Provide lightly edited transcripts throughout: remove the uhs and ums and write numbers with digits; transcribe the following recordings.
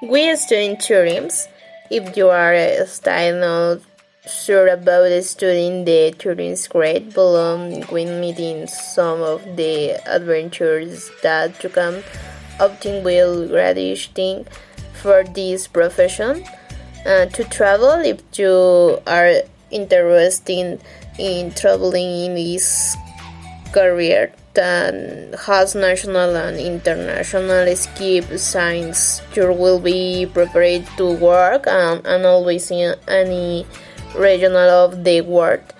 We study theorems. If you are still not sure about studying the theorems grade below, when meeting some of the adventures that you can obtain while graduating for this profession. To travel, if you are interested in traveling in this career that has national and international skip signs, you will be prepared to work and always in any regional of the world.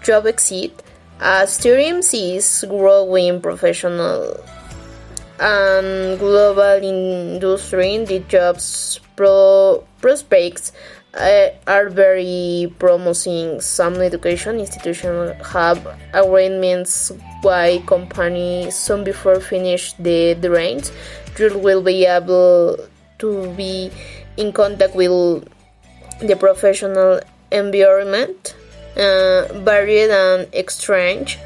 Job exit as tourism is growing professional and global industry. The jobs prospects are very promising. Some education institutions have arrangements by companies soon before finish the range. You will be able to be in contact with the professional environment, varied and exchange.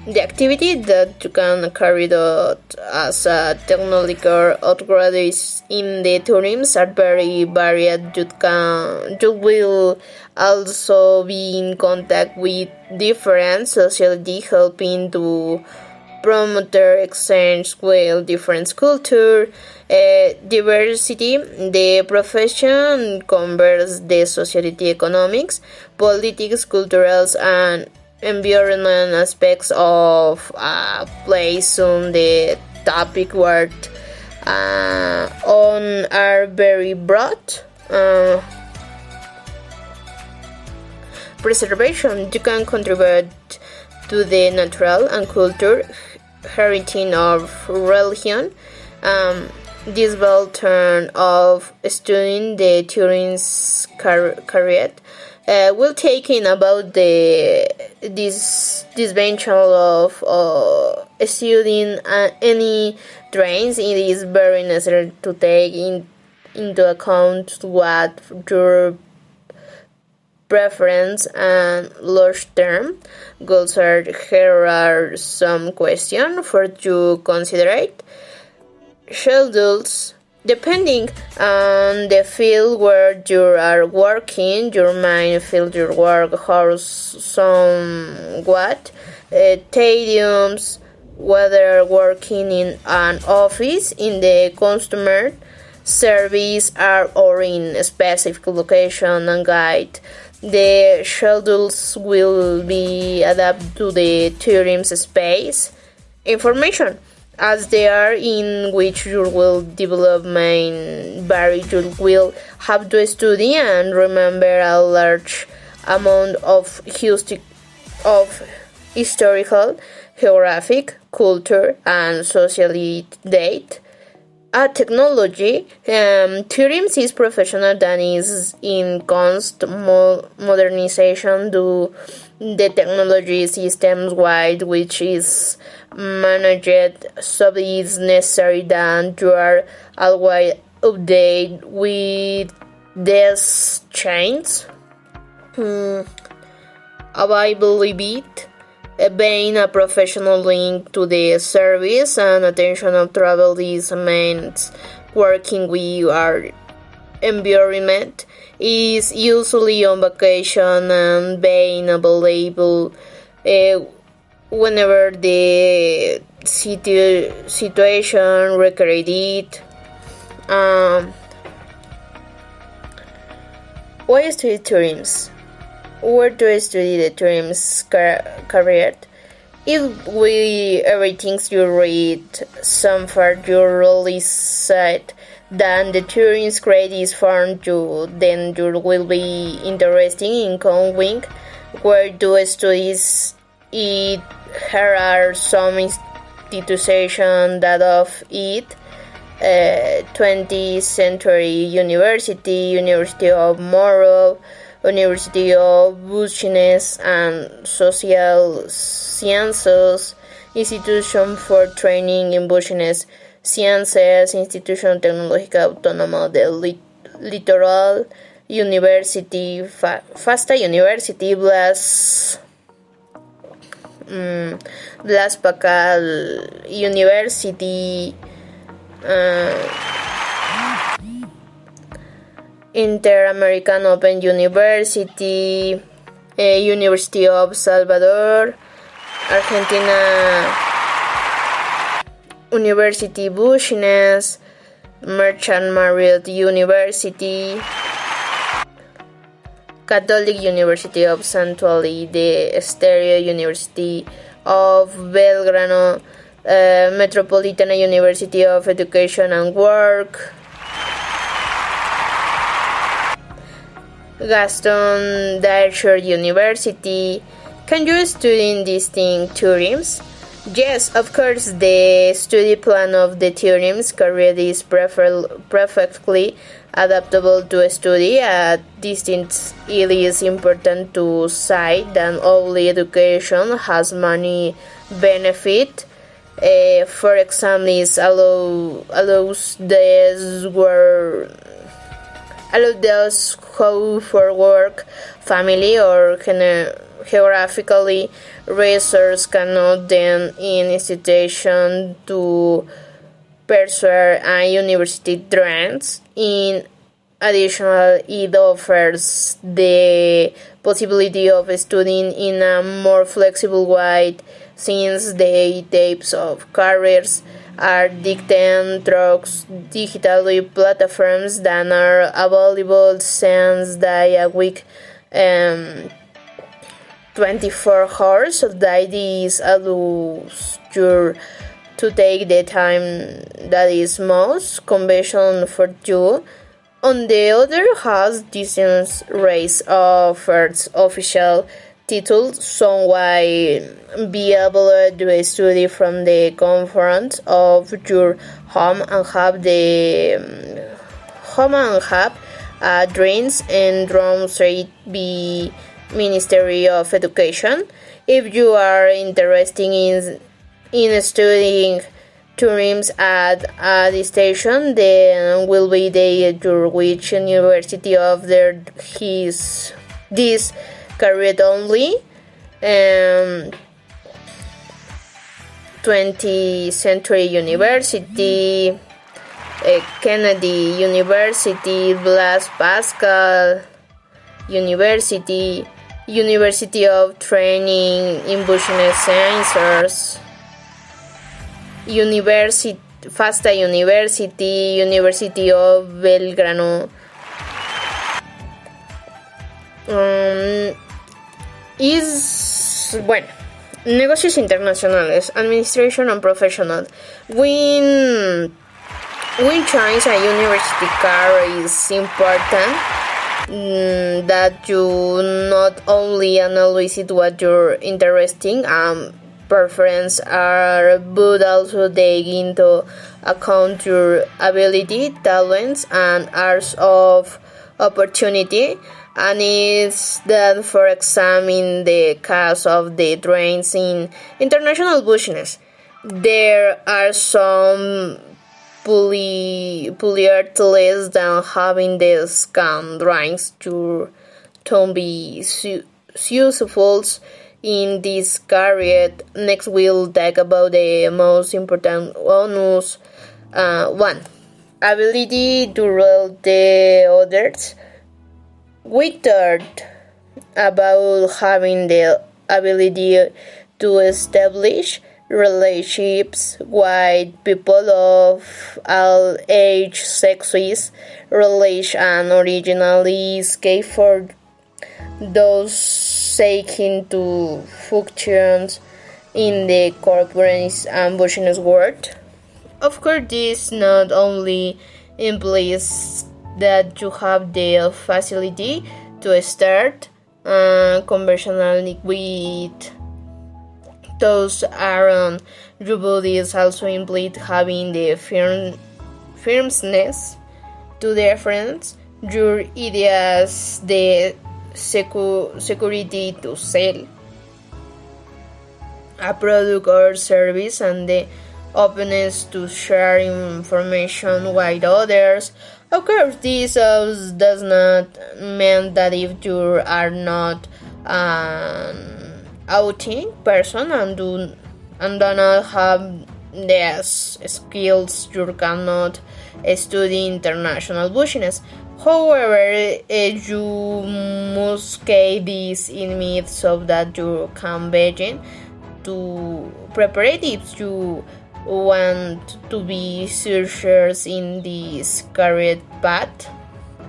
The activity that you can carry out as a technological graduate in the tourism are very varied. You will also be in contact with different society, helping to promote exchange with different culture, diversity. The profession covers the society, economics, politics, culturals, and environment aspects of a place. On the topic worked on are very broad. Preservation, you can contribute to the natural and culture heritage of religion. This will turn of studying the tourism career will take in about this venture of studying any trains. It is very necessary to take into account what your preference and long-term goals are. Here are some questions for you to consider. Schedules. Depending on the field where you are working, you might feel your work hours somewhat. Stadiums, whether working in an office, in the customer service, or in a specific location and guide. The schedules will be adapted to the tourism space. Information. As they are in which you will develop main vary, you will have to study and remember a large amount of historical, geographic, culture, and social data. Technology. Tourism is professional that is in constant modernization due the technology systems wide which is managed, so it is necessary that you are always updated with these changes. Availability. Being a professional link to the service and attention of travel is means working with our environment is usually on vacation and being available whenever the situation requires it. Why study tourism? Where to study the tourism career? If we everything you read some far you really said that the tourism grade is for you, then you will be interested in going where do studies it. Here are some institutions that of it. 20th Century University of Moral, University of Business and Social Sciences, Institution for Training in Business Sciences, Institución Tecnológica Autónoma del Litoral, University, FASTA University, Blas Pascal University, Inter-American Open University, University of Salvador, Argentina University Business, Merchant Marriott University, Catholic University of Santuari de Estero, University of Belgrano, Metropolitan University of Education and Work, Gaston D'Archer University. Can you study in distinct theorems? Yes, of course. The study plan of the theorems career is perfectly adaptable to study at distance. It is important to cite that all education has many benefits. For example, it allows those who for work, family, or geographically resources cannot then in institution to pursue a university grants. In addition, it offers the possibility of studying in a more flexible way, since the types of careers are dictated through digital platforms that are available 7 days a week, 24 hours of the day. This allows you to take the time that is most convenient for you. On the other hand, distance race offers official titles, so why be able to study from the comfort of your home and have dreams and dreams be Ministry of Education. If you are interested in studying tourism at a station, then will be your which university of this career only. 20th Century University, Kennedy University, Blaise Pascal University, University of Training in Business Sciences, FASTA University, University of Belgrano. Negocios internacionales, administration and professional. When choosing a university career is important that you not only analyze what you're interested in preference are, but also take into account your ability, talents, and areas of opportunity. And it's that, for example, in the case of the trains in international business, there are some polyartists that having the scan drawings to be useful in this career. Next, we'll talk about the most important bonus. 1. Ability to rule the others. We talked about having the ability to establish relationships with people of all age, sexes, religion, and originally escape for those seeking to function in the corporate and business world. Of course, this not only implies that you have the facility to start conversationally with those around your bodies, also implies having the firmness to difference your ideas, the security to sell a product or service, and the openness to share information with others. Of course, this does not mean that if you are not an outing person and do not have the skills you cannot study international business. However, you must keep this in mind so that you can begin to prepare if you want to be serious in this career path.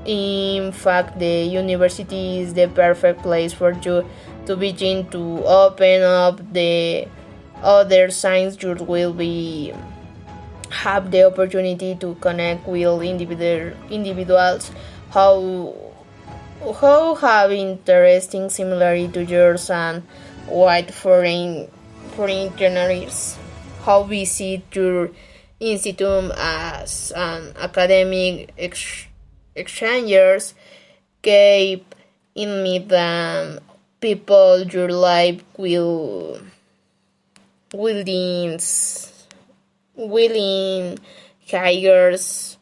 In fact, the university is the perfect place for you to begin to open up the other signs you will be have the opportunity to connect with individuals how have interesting similarity to yours and wide foreign itineraries, how visit your institute as an academic exchangers keep in me than people your life willing hires.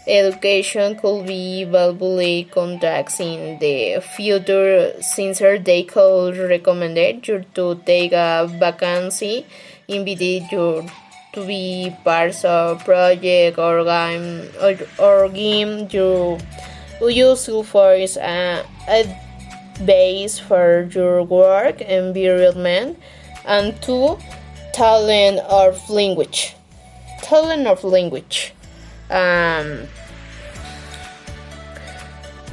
Education could be valuable contacts in the future since they could recommend you to take a vacancy, invite you to be part of project or game you useful for a base for your work environment. And two, talent of language.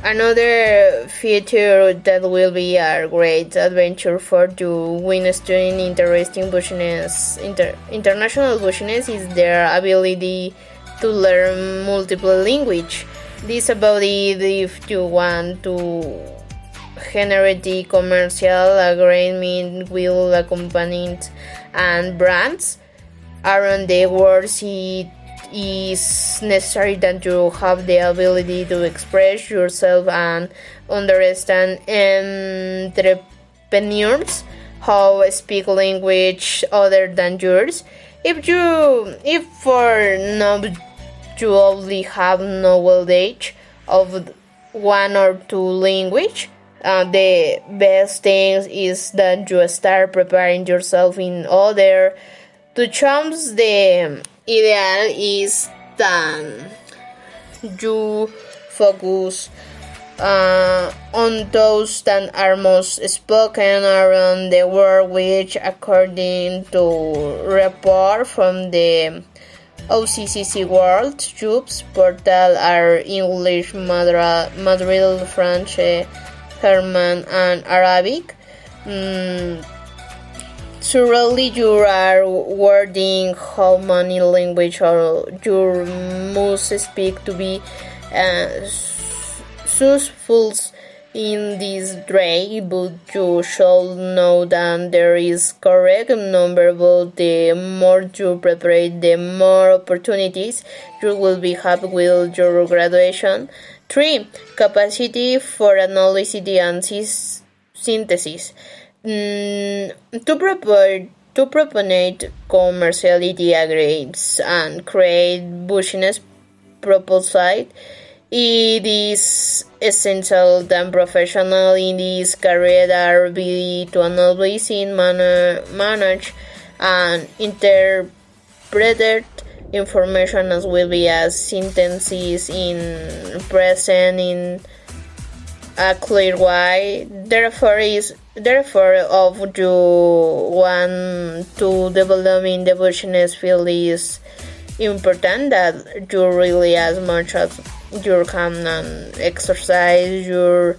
Another feature that will be a great adventure for you when studying international business is their ability to learn multiple language. This about it if you want to generate the commercial agreement with companies and brands around the world. It is necessary that you have the ability to express yourself and understand entrepreneurs how speak language other than yours. If for now you only have knowledge of one or two language, the best thing is that you start preparing yourself in other two terms. The ideal is that you focus on those that are most spoken around the world, which according to report from the OCCC World Jobs portal are English, Madrid, French, German, and Arabic. Surely you are wording how many languages you must speak to be successful in this trade, but you should know that there is correct number, but the more you prepare, the more opportunities you will be have with your graduation. 3. Capacity for analysis and synthesis. To propagate commerciality agreements and create business proposals, it is essential that professionals in this career are able to analyze, manage, and interpret information as well as sentences in present in a clear way. Therefore, if you want to develop in the business field, is important that you really as much as you can and exercise your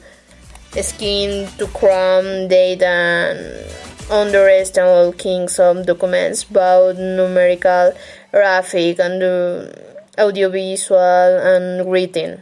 skin to cram data and understand all kinds of documents, both numerical, graphic, and audiovisual and written.